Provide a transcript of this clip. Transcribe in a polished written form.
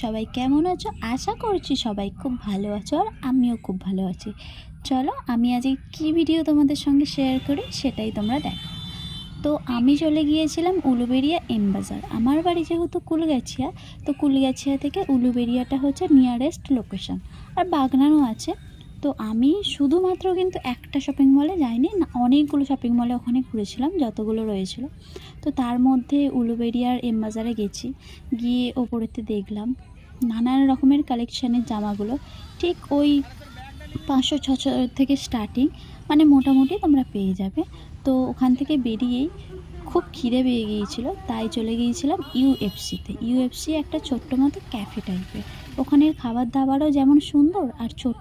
সবাই কেমন আছো? আশা করছি সবাই খুব ভালো আছো, আর আমিও খুব ভালো আছি। চলো আমি আজকে কী ভিডিও তোমাদের সঙ্গে শেয়ার করি সেটাই তোমরা দেখো। তো আমি চলে গিয়েছিলাম উলুবেড়িয়া এম বাজার। আমার বাড়ি যেহেতু কুলগাছিয়া, তো কুলগাছিয়া থেকে উলুবেড়িয়াটা হচ্ছে নিয়ারেস্ট লোকেশন, আর বাগনানও আছে। তো আমি শুধুমাত্র কিন্তু একটা শপিং মলে যাইনি, না অনেকগুলো শপিং মলে ওখানে ঘুরেছিলাম যতগুলো রয়েছিল। তো তার মধ্যে উলুবেড়িয়ার এম বাজারে গেছি, গিয়ে ওপরেতে দেখলাম নানান রকমের কালেকশানের জামাগুলো। ঠিক ওই 500-600 থেকে স্টার্টিং, মানে মোটামুটি তোমরা পেয়ে যাবে। তো ওখান থেকে বেরিয়েই খুব খিদে পেয়ে গিয়েছিল, তাই চলে গিয়েছিলাম ইউএফসিতে। ইউএফসি একটা ছোট্ট মতো ক্যাফে টাইপের, ওখানের খাবার দাবারও যেমন সুন্দর আর ছোট্ট